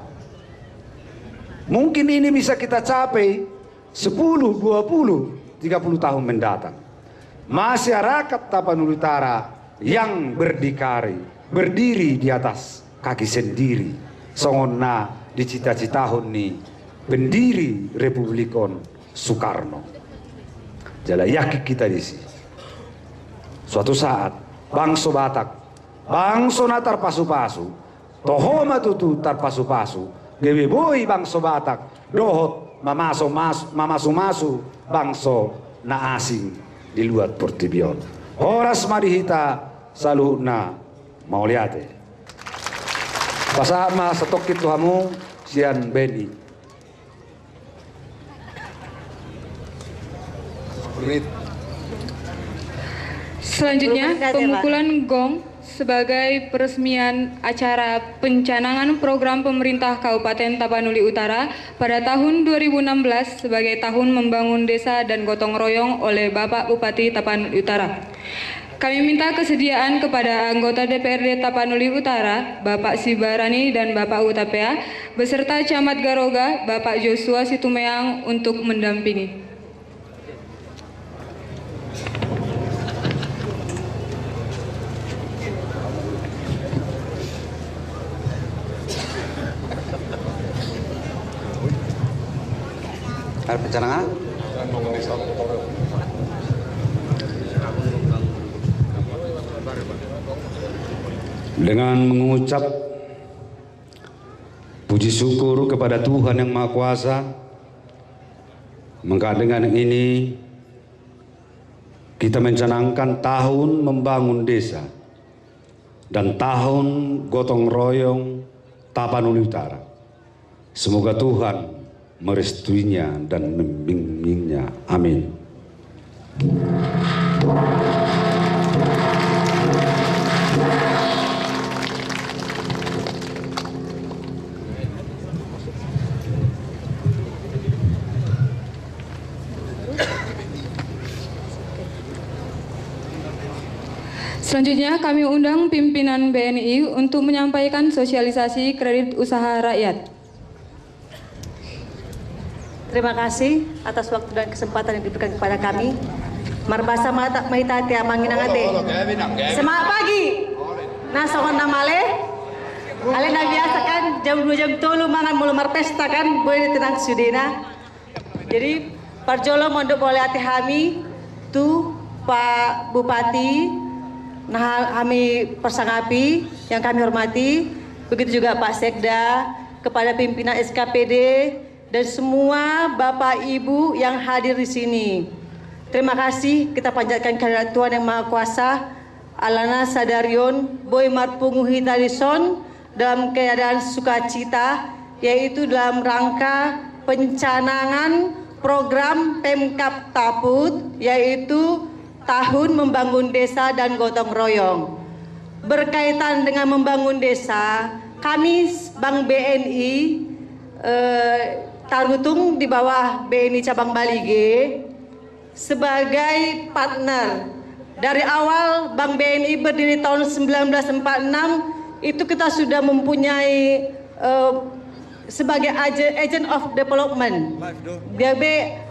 Mungkin ini bisa kita capai 10, 20, 30 tahun mendatang. Masyarakat Tapanuli Utara yang berdikari, berdiri di atas kaki sendiri. Songonna di cita-cita ni pendiri Republikon Soekarno. Jadi yakin kita di sini. Suatu saat bangsa Batak, bangsa na tarpasu-pasu, tohoma tutu tarpasu-pasu, gewe boy bangsa Batak, dohot mamasu-masu bangsa na asing di luar pertibion. Horas marihita saluhna mau liate. Pasama setok itu hamu sian Beni. Selanjutnya, pemukulan gong sebagai peresmian acara pencanangan program pemerintah Kabupaten Tapanuli Utara pada tahun 2016 sebagai tahun membangun desa dan gotong royong oleh Bapak Bupati Tapanuli Utara. Kami minta kesediaan kepada anggota DPRD Tapanuli Utara, Bapak Sibarani dan Bapak Hutapea, beserta Camat Garoga, Bapak Joshua Situmeang untuk mendampingi. Ada pencanangan? Dengan mengucap puji syukur kepada Tuhan Yang Maha Kuasa, maka dengan ini kita mencanangkan tahun membangun desa dan tahun gotong royong Tapanuli Utara. Semoga Tuhan merestuinya dan membimbingnya. Amin. Selanjutnya kami undang pimpinan BNI untuk menyampaikan sosialisasi kredit usaha rakyat. Terima kasih atas waktu dan kesempatan yang diberikan kepada kami. Marbasa mata maita tia manginangate. Semangat pagi. Nasongan namale. Ale na biasa kan jam 2 jam 3 mangan mulu marpesta kan boleh tenang sudena. Jadi parjolo mondok boleh ati kami tu Pak Bupati nah kami persangapi yang kami hormati, begitu juga Pak Sekda, kepada pimpinan SKPD dan semua Bapak Ibu yang hadir di sini. Terima kasih kita panjatkan kehadirat Tuhan Yang Maha Kuasa, Alana Sadarion Boy Marpunguhi Talison dalam keadaan sukacita, yaitu dalam rangka pencanangan program Pemkab Taput, yaitu tahun membangun desa dan gotong royong. Berkaitan dengan membangun desa, kami Bank BNI Tarutung di bawah BNI Cabang Balige sebagai partner. Dari awal Bank BNI berdiri tahun 1946 itu kita sudah mempunyai sebagai agent of development,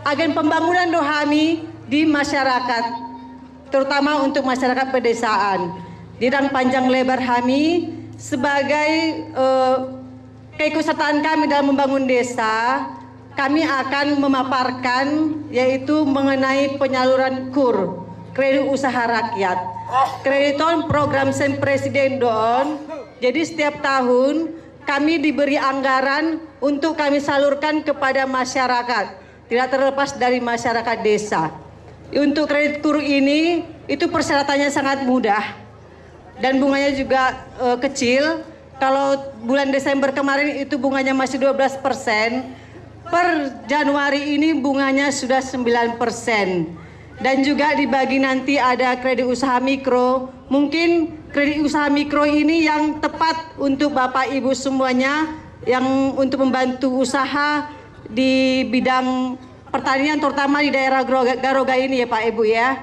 agen pembangunan dohami di masyarakat, terutama untuk masyarakat pedesaan. Dirang panjang lebar kami sebagai keikutsertaan kami dalam membangun desa, kami akan memaparkan yaitu mengenai penyaluran KUR, kredit usaha rakyat. Krediton program Sen Presiden Don. Jadi setiap tahun kami diberi anggaran untuk kami salurkan kepada masyarakat, tidak terlepas dari masyarakat desa. Untuk kredit KUR ini itu persyaratannya sangat mudah dan bunganya juga kecil. Kalau bulan Desember kemarin itu bunganya masih 12%, per Januari ini bunganya sudah 9%. Dan juga dibagi nanti ada kredit usaha mikro. Mungkin kredit usaha mikro ini yang tepat untuk Bapak Ibu semuanya yang untuk membantu usaha di bidang pertanian, terutama di daerah Garoga ini ya Pak Ibu ya.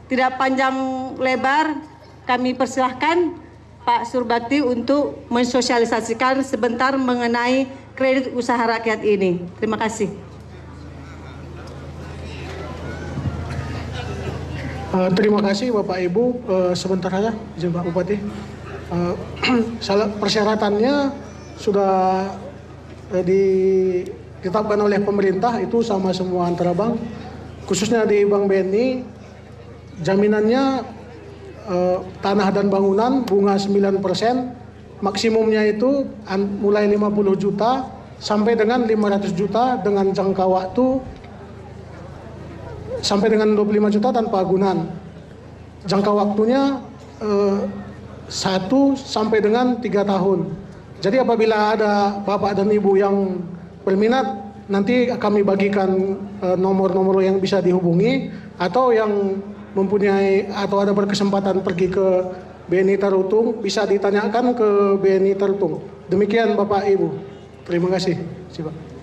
Tidak panjang lebar, kami persilahkan Pak Surbakti untuk mensosialisasikan sebentar mengenai kredit usaha rakyat ini. Terima kasih. Terima kasih Bapak Ibu. Sebentar saja, izin Pak Bupati. Persyaratannya sudah ditetapkan oleh pemerintah itu sama semua antara bank, khususnya di Bank BNI, jaminannya tanah dan bangunan bunga 9%, maksimumnya itu mulai 50 juta sampai dengan 500 juta dengan jangka waktu sampai dengan 25 juta tanpa agunan. Jangka waktunya 1 sampai dengan 3 tahun. Jadi apabila ada Bapak dan Ibu yang berminat, nanti kami bagikan nomor-nomor yang bisa dihubungi, atau yang mempunyai atau ada berkesempatan pergi ke BNI Tarutung bisa ditanyakan ke BNI Tarutung. Demikian Bapak Ibu. Terima kasih. Siapa?